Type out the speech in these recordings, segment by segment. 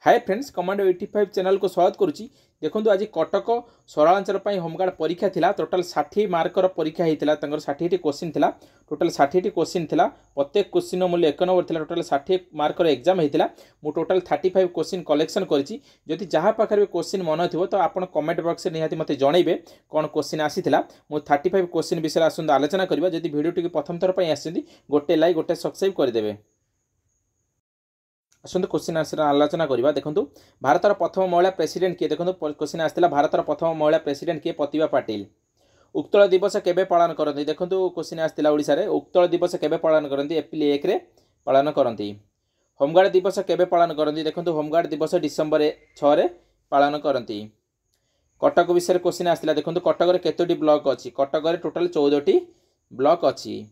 Hi friends, commando 85 channel को स्वागत करुच्ची। देखो आज कटक सहरांचल होमगार्ड परीक्षा थिला। टोटाल 60 मार्कर परीक्षा होता। 60 क्वेश्चन थिला। टोटाल 60 क्वेश्चन थिला। प्रत्येक क्वेश्चन मूल्य 1 नंबर थिला। टोटाल 60 मार्कर एग्जाम होता। मु टोटाल 35 क्वेश्चन कलेक्शन करी। जदि जहाँ पाखे क्वेश्चन मन थो तो आप कमेंट बॉक्स में निहाती मत जनइबे कौन क्वेश्चन आसीला। मु 35 क्वेश्चन विषय आसत आलोचना करवा। जदि वीडियो टी प्रथम थर पर आसी गोटे लाइक गोटे सब्सक्राइब करदे। आसतु क्वेश्चन आंसर आलोचना करवा। देखो भारतर प्रथम महिला प्रेसिडेंट किए। देखो क्वेश्चन आसाला भारतर प्रथम महिला प्रेसिडेंट किए? प्रतिभा पाटिल। उत्कल दिवस केबे पालन करती? देखो क्वेश्चन आसाला ओडिशा रे उत्कल दिवस केबे पालन करती? एप्रिल 1 रे पालन करती। होमगार्ड दिवस केबे पालन करती? देखो होमगार्ड दिवस डिसेम्बर 6 रे पालन करती। कटक विषय क्वेश्चन आसाला। देखो कटक रे केतोटी ब्लॉक अच्छी? कटक रे टोटाल 14टी ब्लॉक अच्छी।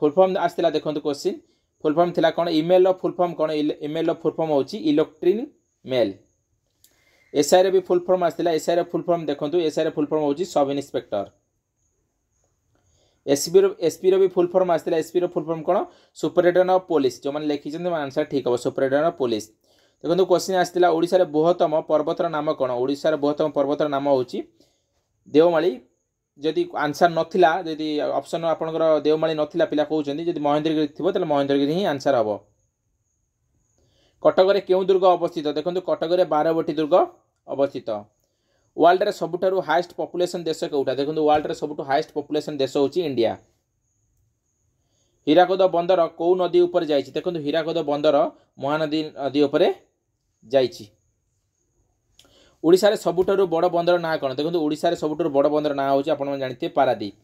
फुल फॉर्म आसाला। देखो क्वेश्चन फुल फॉर्म थिला कौन? ईमेल रो फुल फॉर्म कौन? ईमेल रो फुल फॉर्म होची इलेक्ट्रिक मेल। एसआई रे भी फुल फॉर्म आसाला। एसआई रे फुल फॉर्म देखो एसआई रे फुल फॉर्म होची सब इन्स्पेक्टर। एसपी रो भी फुल फॉर्म आसाला। एसपी रो फुल फॉर्म कौन? Superintendent of police. जो मैंने लिखी आंसर ठीक हम सुपरिटेंडेंट ऑफ पुलिस। देखो क्वेश्चन आसाला ओडिशा रे बृहत्तम पर्वतर नाम कौन? ओडिशा रे बृहत्तम पर्वतर नाम होची देवमाली। जदि आंसर नथिला, जदि ऑप्शन आपनकर देवमाली नथिला पिला कहउछन्ती, जदि महेंद्रगिरी थिबो तले महेंद्रगिरी ही आंसर हबो। कटक रे केउ दुर्ग अवस्थित? देखंतु कटक रे 12 दुर्ग अवस्थित। वर्ल्ड रे सबुठारु हाईएस्ट पॉपुलेशन देश केउटा? देखंतु वर्ल्ड रे सबुठु हाईएस्ट पॉपुलेशन देश होची इंडिया। हीराकुद बंदर को नदी ऊपर जाईची? देखंतु हीराकुद बंदर महानदी नदी ऊपर जाईची। ओडिशा रे सबुठारु बड़ बंदर ना कौन? देखो ओडिशा रे सबुठारु बड़ बंदर ना होची आपण जानते पारादीप।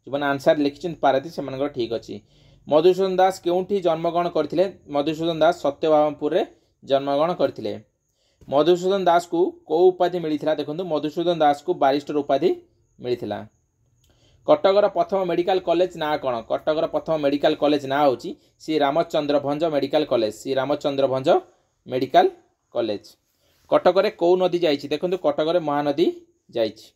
जो मैंने आंसर लिखिछन पारादीप से ठीक अच्छी। मधुसूदन दास केउठी जन्मग्रहण करथिले? मधुसूदन दास सत्यवामपुर रे जन्मग्रहण करथिले। मधुसूदन दास को उपाधि मिलिथिला? देखो मधुसूदन दास को बारिस्टर उपाधि मिलिथिला। कटकर प्रथम मेडिकल कॉलेज ना कौन? कटकर प्रथम मेडिकल कॉलेज ना होची Shri Ramchandra Bhanj medical college. Shri Ramchandra Bhanj medical college. Cuttack रे कौ नदी जाइछि? देखो कटक रे महानदी जाइछि।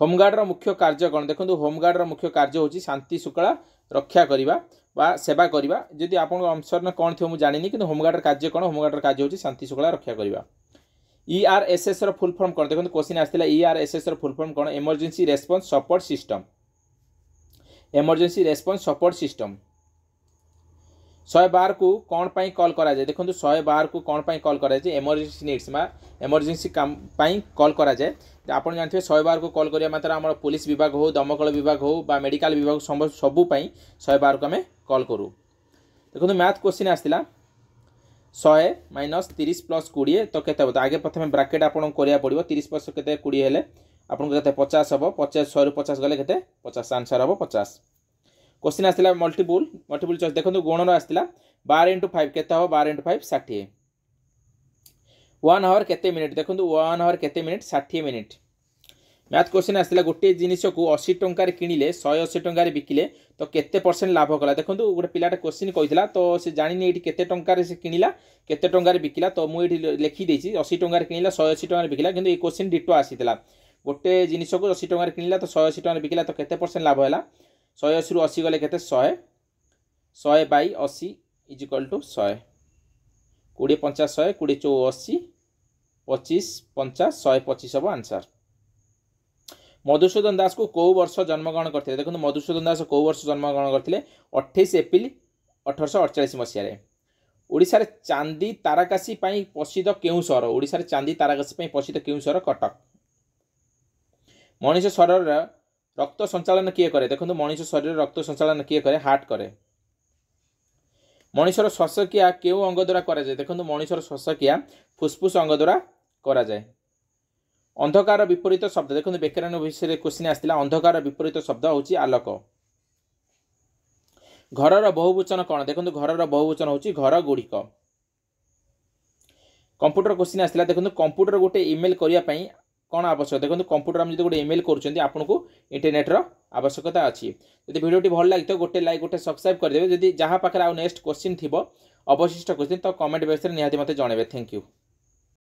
होमगार्ड रो मुख्य कार्य कौन? देखो होमगार्ड रो मुख्य कार्य होची शांति शुक्ला रक्षा करिबा बा सेवा करिबा। जदि आपन आंसर न कोन थियो मु जानिनी, किंतु होमगार्ड रो कार्य कोन? होमगार्ड रो कार्य होची शांति शुक्ला रक्षा करिबा। ईआरएसएस रो फुल फॉर्म कोन? देखो क्वेश्चन आस्थिला ईआरएसएस रो फुल फॉर्म कोन? Emergency response support system. Emergency response support system. 112 को कौन पाई कॉल करा जाए? देखो 112 को कौन पाई कॉल करा जाए? इमरजेंसी नीड्स मा इमरजेंसी काम पाई कॉल करा जाए। आपण जानते 112 को कॉल करिया मात्र हमर पुलिस विभाग हो, दमकल विभाग हो बा मेडिकल विभाग सबु पाई 112 को हमें कॉल करू। देखो मैथ क्वेश्चन आस्थिला 100 - 30 + 20 तो केते होता? आगे प्रथम ब्रैकेट आपन करिया पड़िबो। 30 + केते 20 हेले आपन केते 50 हबो। 50 100 रु 50 गले केते 50 आंसर हबो 50। क्वेश्चन आस्थिला मल्टीपल चॉइस। देखो गुणन आस्थिला 12 × 5 केते हबो? 12 × 5 60। 1 आवर केते मिनिट? देखो 1 आवर केते मिनिट? 60 मिनिट। मैथ क्वेश्चन आस्थिला गोटे जिनिस को 80 टंका रे किनिले 180 टंका रे बिकिले तो केते परसेंट लाभ कला? देखो गोटे पिलाटा क्वेश्चन कहितला तो से जानिनी एठी केते टंका रे से किनिला केते टंका रे बिकिला। तो मु एठी लिखि देछि 80 टंका रे किनिला 180 टंका रे बिकिला। किंतु ए क्वेश्चन डिटो आसीतला गोटे जिनिस को 80 टंका रे किनिला तो 180 टंका रे बिकिला तो केते परसेंट लाभ हैला? 180 रु 80 गले केते 100 100 / 80 = 100। 20 50 100 20 4 80 25 50 125 हबो आंसर। मधुसूदन दास को कौ वर्ष जन्मग्रहण करथिले? देखो मधुसूदन दास कौ वर्ष जन्मग्रहण करथिले? 28 एप्रिल 1848 मसिया रे। ओडिसा रे चांदी ताराकासी पई प्रसिद्ध केउ शहर? ओडिसा रे चांदी ताराकासी पई प्रसिद्ध केउ शहर? कटक। मनुष्य शरीर रे रक्त संचालन किए करे? देखो मनुष्य शरीर रक्त संचालन किए करे? हार्ट करे। मनुष्यर श्वासक्रिया केउ अंग द्वारा करा जाए? देखो मनुष्यर श्वासक्रिया फुसफुस अंग द्वारा करा जाए। अंधकार विपरीत शब्द? देखो व्याकरण विषय क्वेश्चन आस्थिला अंधकार विपरीत शब्द होची आलोक। घरर बहुवचन कौन? देखो घरर बहुवचन होची घर गुड़िक। कंप्यूटर क्वेश्चन आस्थिला देखो कंप्यूटर गोटे ईमेल करिया पई कौन आवश्यक? देखो कंप्यूटर हम जो गोटे ईमेल करुँच आपको इंटरनेट रो आवश्यकता अच्छी। जब वीडियो भल लगी तो गोटे लाइक गोटे सब्सक्राइब करदे। जदि जहाँ पाखे आउ नेक्स्ट क्वेश्चन थी अवशिष्ट क्वेश्चन तो कमेंट बॉक्स में निहाती मते जणाइबे। Thank you.